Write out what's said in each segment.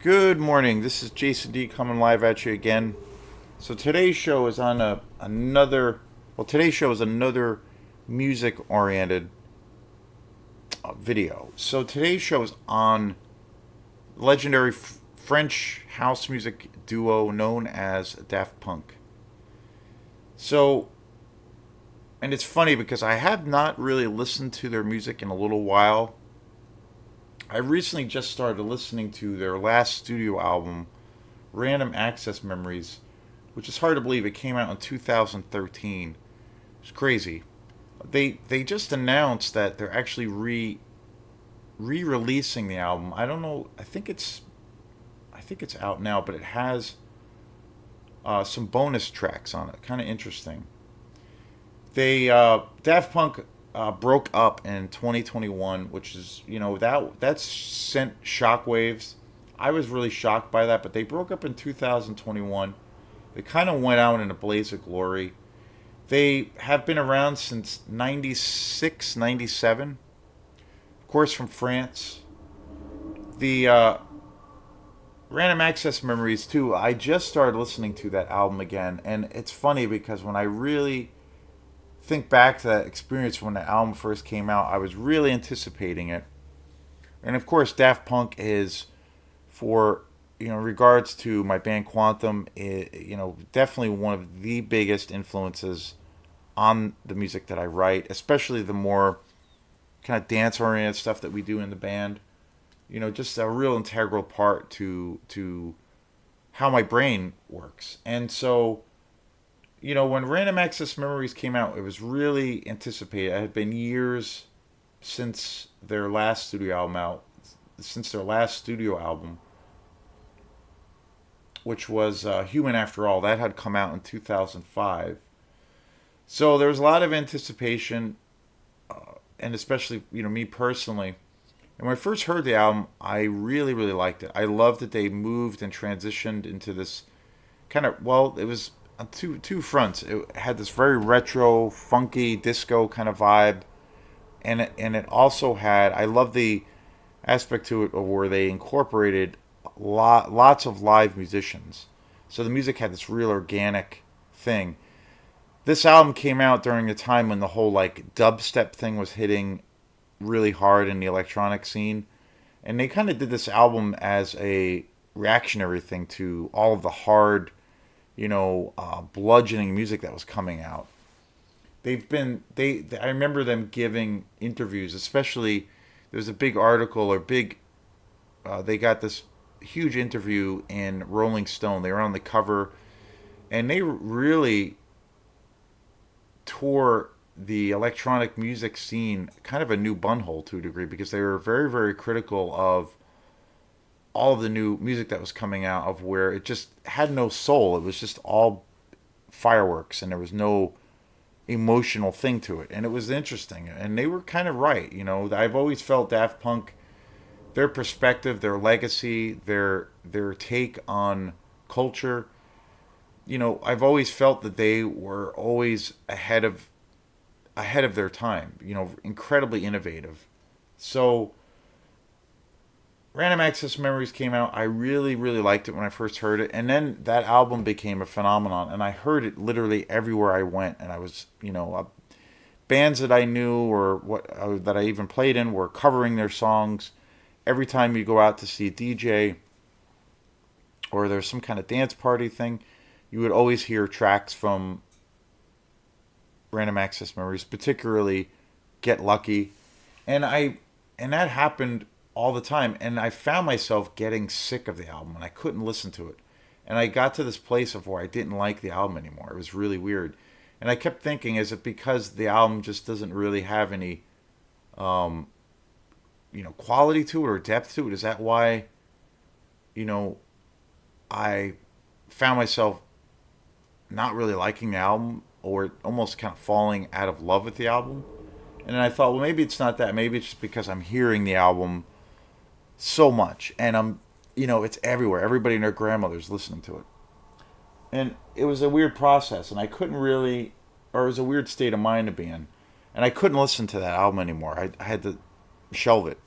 Good morning. This is Jason D coming live at you again. So today's show is on another. Well, today's show is another music-oriented video. So today's show is on legendary French house music duo known as Daft Punk. So, and it's funny because I have not really listened to their music in a little while. I recently just started listening to their last studio album, Random Access Memories, which is hard to believe. It came out in 2013. It's crazy. They just announced that they're actually re-releasing the album. I don't know. I think it's out now, but it has some bonus tracks on it. Kind of interesting. They Daft Punk broke up in 2021, which is that's sent shockwaves. I was really shocked by that, but they broke up in 2021. They kind of went out in a blaze of glory. They have been around since 96, 97. Of course, from France. The Random Access Memories, too. I just started listening to that album again, and it's funny because when I really think back to that experience when the album first came out, I was really anticipating it. And of course, Daft Punk is, for regards to my band Quantum, definitely one of the biggest influences on the music that I write, especially the more kind of dance oriented stuff that we do in the band. Just a real integral part to how my brain works. And so, when Random Access Memories came out, it was really anticipated. It had been years since their last studio album out, since their last studio album, which was Human After All. That had come out in 2005. So there was a lot of anticipation, and especially, me personally. And when I first heard the album, I really, really liked it. I loved that they moved and transitioned into this kind of, well, it was on two fronts. It had this very retro, funky disco kind of vibe, and it also had, I love the aspect to it of where they incorporated lots of live musicians. So the music had this real organic thing. This album came out during the time when the whole like dubstep thing was hitting really hard in the electronic scene, and they kind of did this album as a reactionary thing to all of the hard, bludgeoning music that was coming out. I remember them giving interviews, especially there was a big article or big they got this huge interview in Rolling Stone. They were on the cover, and they really tore the electronic music scene kind of a new bunhole to a degree, because they were very, very critical of all of the new music that was coming out, of where it just had no soul. It was just all fireworks, and there was no emotional thing to it. And it was interesting, and they were kind of right. I've always felt Daft Punk, their perspective, their legacy, their take on culture. I've always felt that they were always ahead of their time. Incredibly innovative. So Random Access Memories came out. I really, really liked it when I first heard it, and then that album became a phenomenon, and I heard it literally everywhere I went. And I was, bands that I knew or that I even played in were covering their songs. Every time you go out to see a DJ or there's some kind of dance party thing, you would always hear tracks from Random Access Memories, particularly Get Lucky. And that happened all the time, and I found myself getting sick of the album and I couldn't listen to it. And I got to this place of where I didn't like the album anymore. It was really weird. And I kept thinking, is it because the album just doesn't really have any quality to it or depth to it? Is that why, I found myself not really liking the album, or almost kind of falling out of love with the album? And then I thought, well, maybe it's not that. Maybe it's just because I'm hearing the album so much, and it's everywhere. Everybody and their grandmother's listening to it. And it was a weird process, and I couldn't really, or it was a weird state of mind to be in. And I couldn't listen to that album anymore. I had to shelve it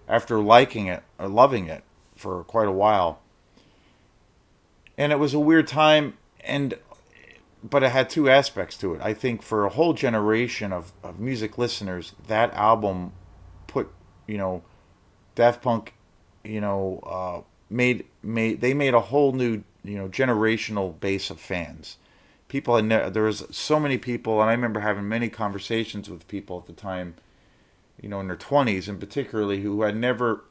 after liking it or loving it for quite a while. And it was a weird time, and but it had two aspects to it. I think for a whole generation of music listeners, that album put, you know, Daft Punk, made they made a whole new, generational base of fans. People had there was so many people, and I remember having many conversations with people at the time, in their 20s, and particularly who had never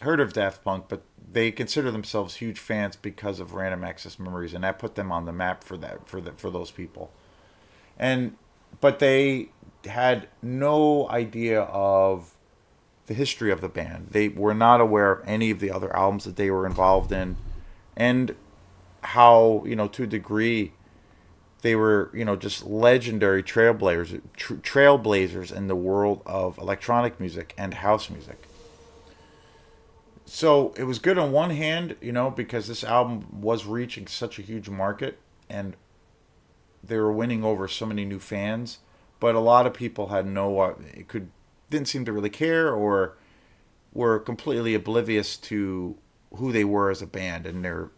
heard of Daft Punk, but they consider themselves huge fans because of Random Access Memories, and that put them on the map for those people. And but they had no idea of the history of the band. They were not aware of any of the other albums that they were involved in, and how, to a degree, they were, just legendary trailblazers in the world of electronic music and house music. So it was good on one hand, because this album was reaching such a huge market, and they were winning over so many new fans. But a lot of people had no, it could didn't seem to really care, or were completely oblivious to who they were as a band and their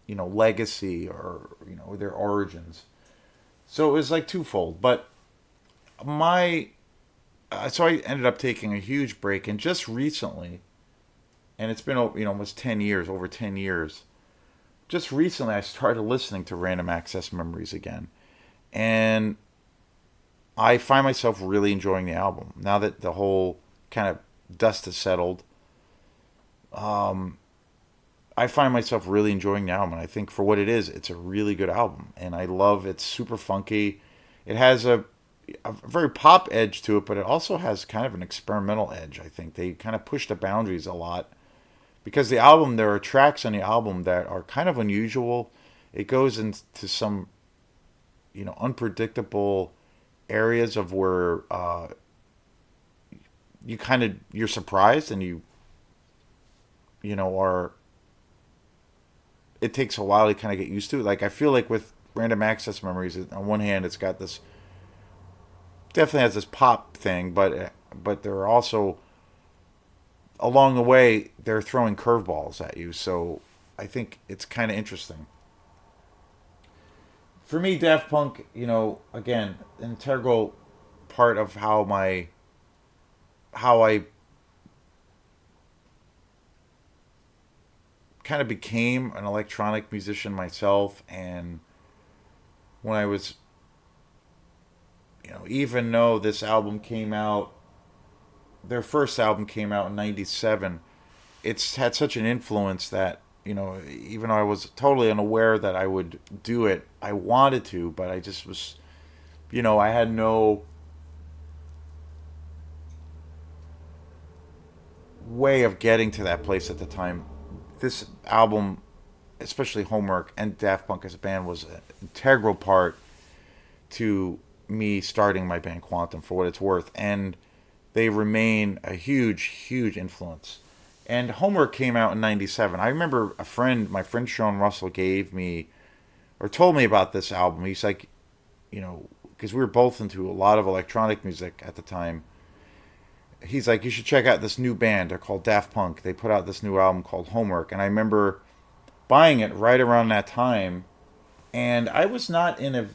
legacy, or their origins. So it was like twofold. But my so I ended up taking a huge break, and just recently, and it's been almost 10 years, over 10 years. Just recently, I started listening to Random Access Memories again, and I find myself really enjoying the album now that the whole kind of dust has settled. Um, I find myself really enjoying the album, and I think for what it is, it's a really good album, and I love it's super funky. It has a very pop edge to it, but it also has kind of an experimental edge. I think they kind of push the boundaries a lot, because there are tracks on the album that are kind of unusual. It goes into some, unpredictable areas of where you're surprised, and are it takes a while to kind of get used to it. Like, I feel like with Random Access Memories, on one hand, it's got this, definitely has this pop thing, but there are also, along the way, they're throwing curveballs at you. So I think it's kind of interesting. For me, Daft Punk, again, an integral part of how I kind of became an electronic musician myself. And when I was, even though this album came out, their first album came out in '97, it's had such an influence that, even though I was totally unaware that I would do it, I wanted to, but I just was, I had no way of getting to that place at the time. This album, especially Homework and Daft Punk as a band, was an integral part to me starting my band Quantum, for what it's worth, and they remain a huge, huge influence. And Homework came out in '97. I remember my friend Sean Russell, gave me, or told me about this album. He's like, because we were both into a lot of electronic music at the time. He's like, you should check out this new band. They're called Daft Punk. They put out this new album called Homework. And I remember buying it right around that time. And I was not in a,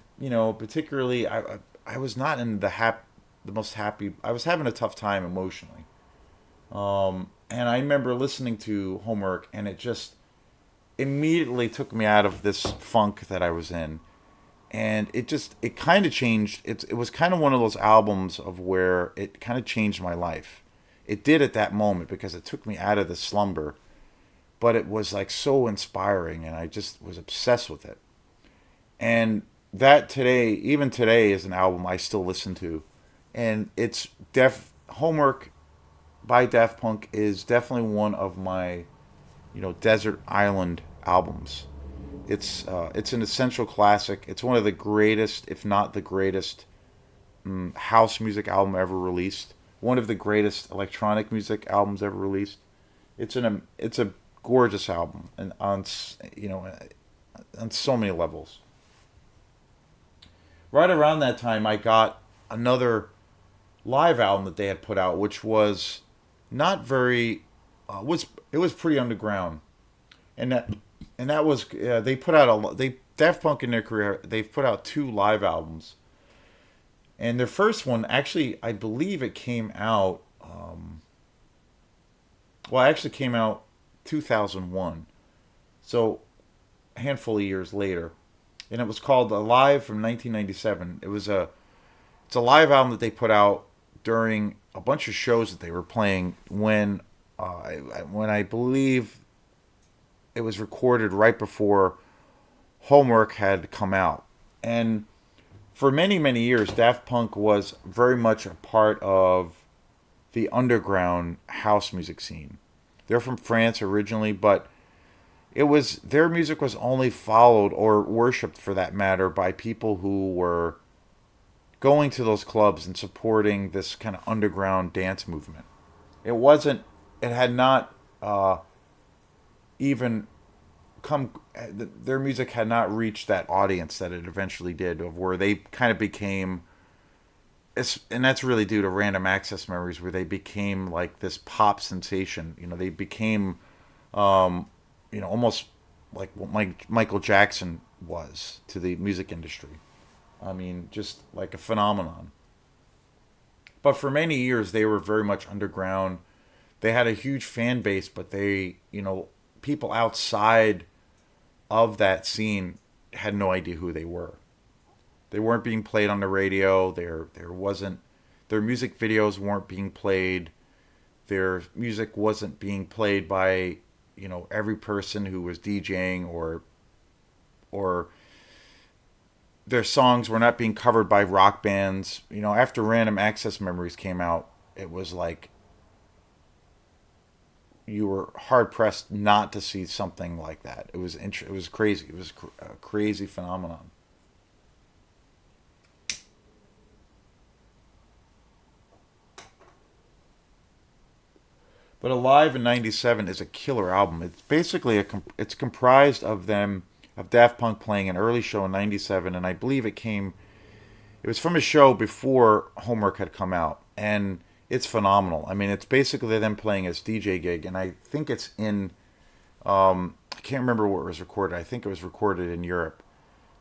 particularly, I was not in the most happy. I was having a tough time emotionally. And I remember listening to Homework, and it just immediately took me out of this funk that I was in. And it kind of changed. It was kind of one of those albums of where it kind of changed my life. It did at that moment, because it took me out of the slumber, but it was like so inspiring, and I just was obsessed with it. And that today, even today, is an album I still listen to. And it's Homework by Daft Punk is definitely one of my, desert island albums. It's an essential classic. It's one of the greatest, if not the greatest, house music album ever released. One of the greatest electronic music albums ever released. It's a gorgeous album, and on so many levels. Right around that time, I got another live album that they had put out, which was not very, was it was pretty underground. and that was they put out they Daft Punk in their career they've put out two live albums, and their first one actually I believe it came out well it actually came out 2001, so a handful of years later, and it was called Alive from 1997. It's a live album that they put out during a bunch of shows that they were playing when I believe it was recorded right before Homework had come out. And for many, many years, Daft Punk was very much a part of the underground house music scene. They're from France originally, but it was their music was only followed or worshipped for that matter by people who were going to those clubs and supporting this kind of underground dance movement. It wasn't. It had not even come. Their music had not reached that audience that it eventually did, of where they kind of became. And that's really due to Random Access Memories, where they became like this pop sensation. They became, almost like what Michael Jackson was to the music industry. I mean, just like a phenomenon. But for many years, they were very much underground. They had a huge fan base, but people outside of that scene had no idea who they were. They weren't being played on the radio. There wasn't their music videos weren't being played. Their music wasn't being played by every person who was DJing or their songs were not being covered by rock bands. After Random Access Memories came out, it was like you were hard pressed not to see something like that. It was crazy. It was a crazy phenomenon. But Alive in '97 is a killer album. It's basically it's comprised of Daft Punk playing an early show in '97, and I believe it was from a show before Homework had come out, and it's phenomenal. I mean, it's basically them playing as DJ gig, and I think it's in I can't remember where it was recorded. I think it was recorded in Europe,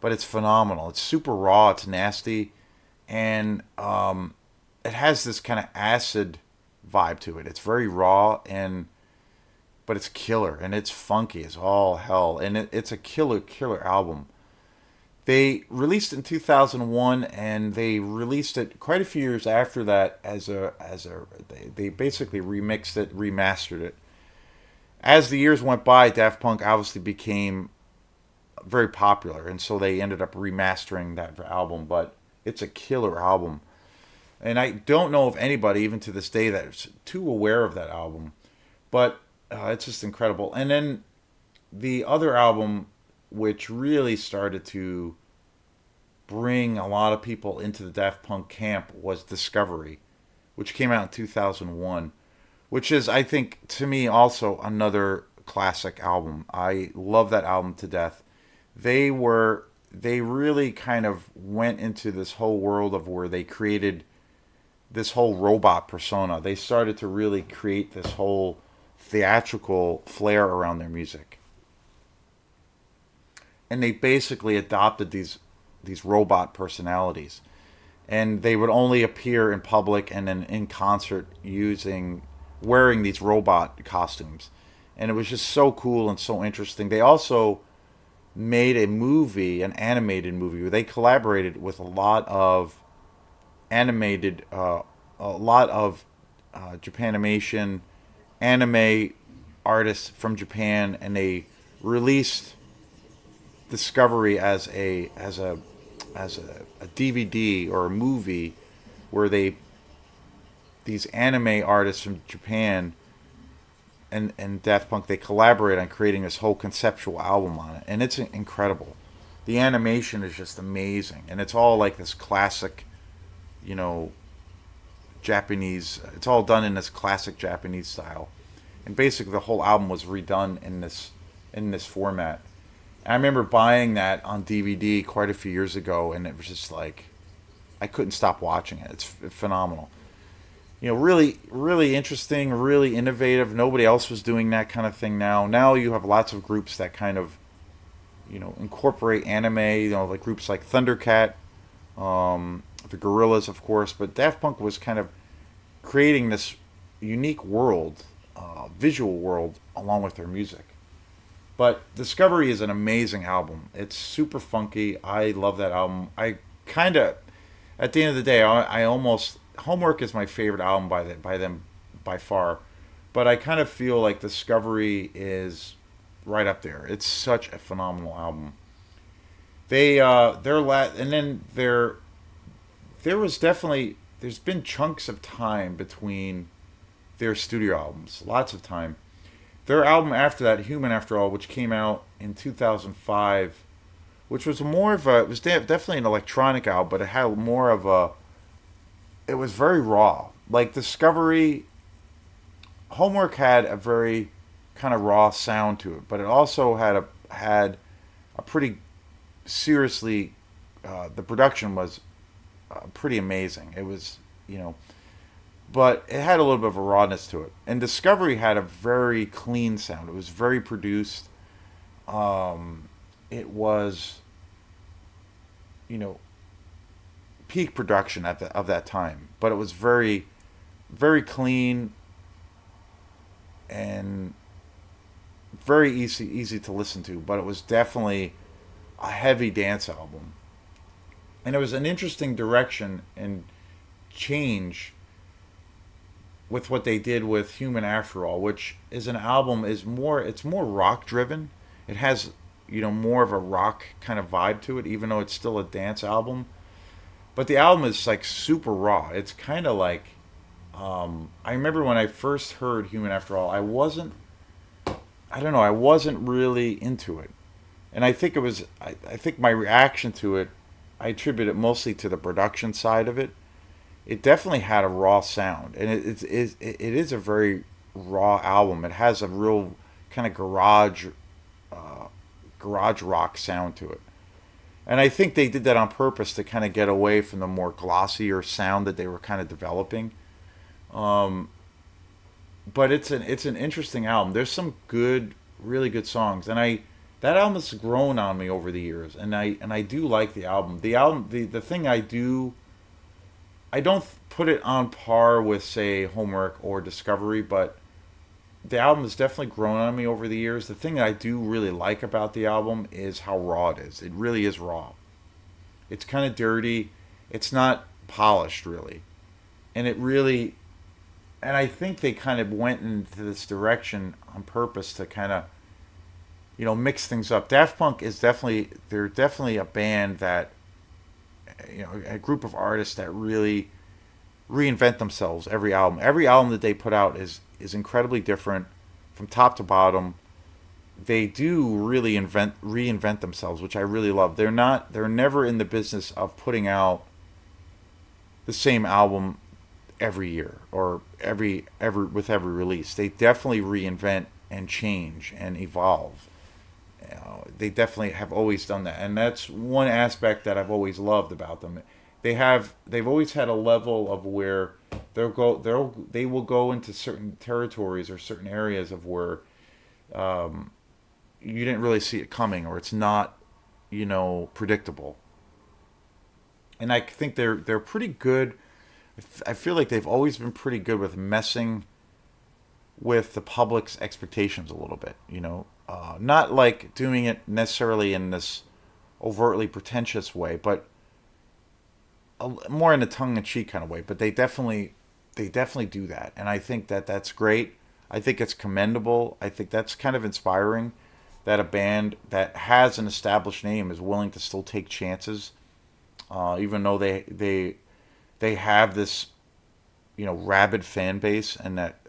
but it's phenomenal. It's super raw. It's nasty, and it has this kind of acid vibe to it. It's very raw but it's killer and it's funky as all hell, and it's a killer album. They released it in 2001, and they released it quite a few years after that they basically remixed it, remastered it. As the years went by, Daft Punk obviously became very popular, and so they ended up remastering that album. But it's a killer album, and I don't know of anybody even to this day that's too aware of that album. But it's just incredible. And then the other album, which really started to bring a lot of people into the Daft Punk camp, was Discovery, which came out in 2001, which is, I think, to me also another classic album. I love that album to death. They really kind of went into this whole world of where they created this whole robot persona. They started to really create this whole theatrical flair around their music. And they basically adopted these robot personalities. And they would only appear in public and then in concert wearing these robot costumes. And it was just so cool and so interesting. They also made an animated movie where they collaborated with a lot of Japanimation anime artists from Japan, and they released Discovery as a DVD or a movie where these anime artists from Japan and Daft Punk, they collaborate on creating this whole conceptual album on it, and it's incredible. The animation is just amazing, and it's all like this classic, you know, Japanese. It's all done in this classic Japanese style, and basically the whole album was redone in this format. And I remember buying that on DVD quite a few years ago, and it was just like I couldn't stop watching it. It's phenomenal. really, really interesting, really innovative. Nobody else was doing that kind of thing now. Now you have lots of groups that kind of, incorporate anime, like groups like Thundercat, the Gorillas, of course. But Daft Punk was kind of creating this unique world, visual world, along with their music. But Discovery is an amazing album. It's super funky. I love that album. I kind of, at the end of the day, I almost Homework is my favorite album by them by far, but I kind of feel like Discovery is right up there. It's such a phenomenal album. And then there was definitely there's been chunks of time between their studio albums, lots of time. Their album after that, Human After All, which came out in 2005, which was more of a, it was definitely an electronic album, but it had more of a, it was very raw. Like Discovery, Homework had a very kind of raw sound to it, but it also had a pretty seriously, the production was pretty amazing. It was, you know, but it had a little bit of a rawness to it. And Discovery had a very clean sound. It was very produced. It was, you know, peak production of that time, but it was very, very clean and very easy to listen to. But it was definitely a heavy dance album, and it was an interesting direction and change with what they did with Human After All, which is an album is more it's more rock driven. It has more of a rock kind of vibe to it, even though it's still a dance album. But the album is like super raw. It's kind of like I remember when I first heard Human After All, I don't know, I wasn't really into it, and I think it was I think my reaction to it, I attribute it mostly to the production side of it. It definitely had a raw sound, and it is a very raw album. It has a real kind of garage rock sound to it, and I think they did that on purpose to kind of get away from the more glossier sound that they were kind of developing. Um, but it's an interesting album. There's some good, really good songs, and I that album has grown on me over the years, and I do like the album. The thing I don't put it on par with, say, Homework or Discovery, but the album has definitely grown on me over the years. The thing that I do really like about the album is how raw it is. It really is raw. It's kind of dirty. It's not polished, really. And and I think they kind of went into this direction on purpose to kind of, mix things up. Daft Punk they're definitely a band that, a group of artists that really reinvent themselves every album. Every album that they put out is incredibly different from top to bottom. They do really reinvent themselves, which I really love. They're never in the business of putting out the same album every year or every with every release. They definitely reinvent and change and evolve. They definitely have always done that, and that's one aspect that I've always loved about them. They've always had a level of where they will go into certain territories or certain areas of where you didn't really see it coming, or it's not predictable. And I think they're pretty good. I feel like they've always been pretty good with messing with the public's expectations a little bit. Not like doing it necessarily in this overtly pretentious way, but more in a tongue-in-cheek kind of way. But they definitely do that, and I think that that's great. I think it's commendable. I think that's kind of inspiring that a band that has an established name is willing to still take chances, even though they have this rabid fan base, and that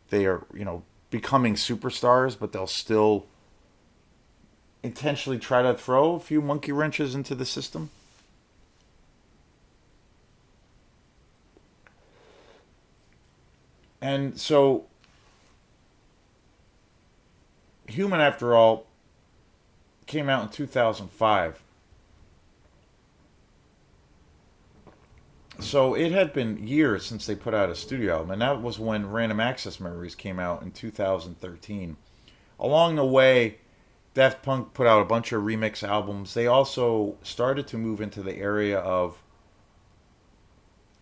they are becoming superstars, but they'll still intentionally try to throw a few monkey wrenches into the system. And so, Human After All came out in 2005. So it had been years since they put out a studio album, and that was when Random Access Memories came out in 2013. Along the way, Daft Punk put out a bunch of remix albums. They also started to move into the area of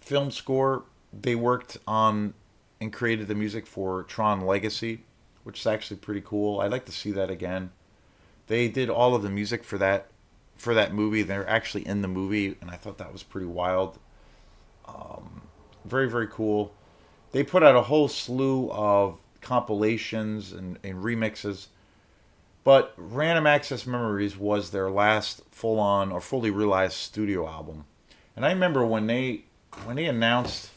film score. They worked on and created the music for Tron Legacy, which is actually pretty cool. I'd like to see that again. They did all of the music for that movie. They're actually in the movie, and I thought that was pretty wild. Very very cool. They put out a whole slew of compilations and remixes. But Random Access Memories was their last full on or fully realized studio album. And I remember when they announced,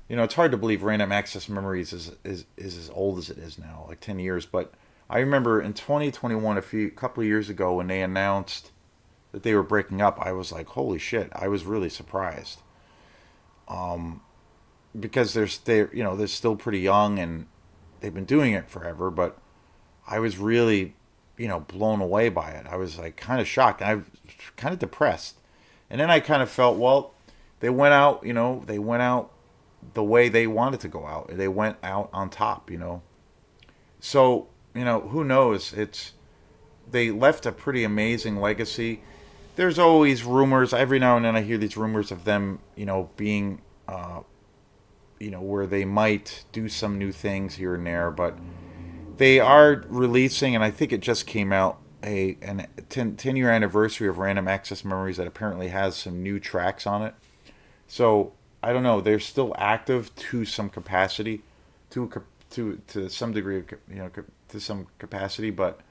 it's hard to believe Random Access Memories is as old as it is now, like 10 years. But I remember in 2021, couple of years ago, when they announced that they were breaking up, I was like, holy shit! I was really surprised, because they're still pretty young and they've been doing it forever. But I was really, blown away by it. I was like kind of shocked. I was kind of depressed, and then I kind of felt, well, they went out. They went out the way they wanted to go out. They went out on top. So who knows? They left a pretty amazing legacy. There's always rumors. Every now and then I hear these rumors of them, being, where they might do some new things here and there, but they are releasing, and I think it just came out, an 10-year anniversary of Random Access Memories that apparently has some new tracks on it. So I don't know. They're still active to some capacity, to some degree of to some capacity, but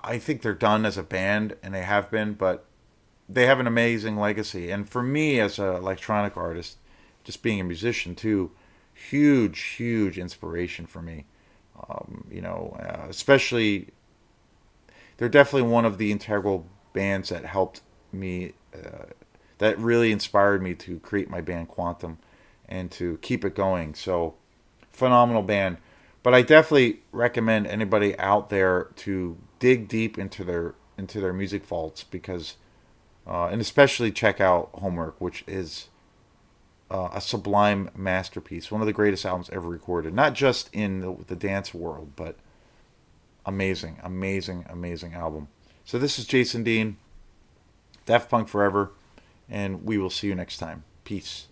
I think they're done as a band, and they have been, but they have an amazing legacy. And for me, as an electronic artist, just being a musician too, huge inspiration for me. Especially, they're definitely one of the integral bands that helped me, that really inspired me to create my band Quantum and to keep it going. So, phenomenal band. But I definitely recommend anybody out there to dig deep into their music vaults, because, and especially check out Homework, which is a sublime masterpiece, one of the greatest albums ever recorded, not just in the dance world, but amazing album. So this is Jason Dean, Daft Punk Forever, and we will see you next time. Peace.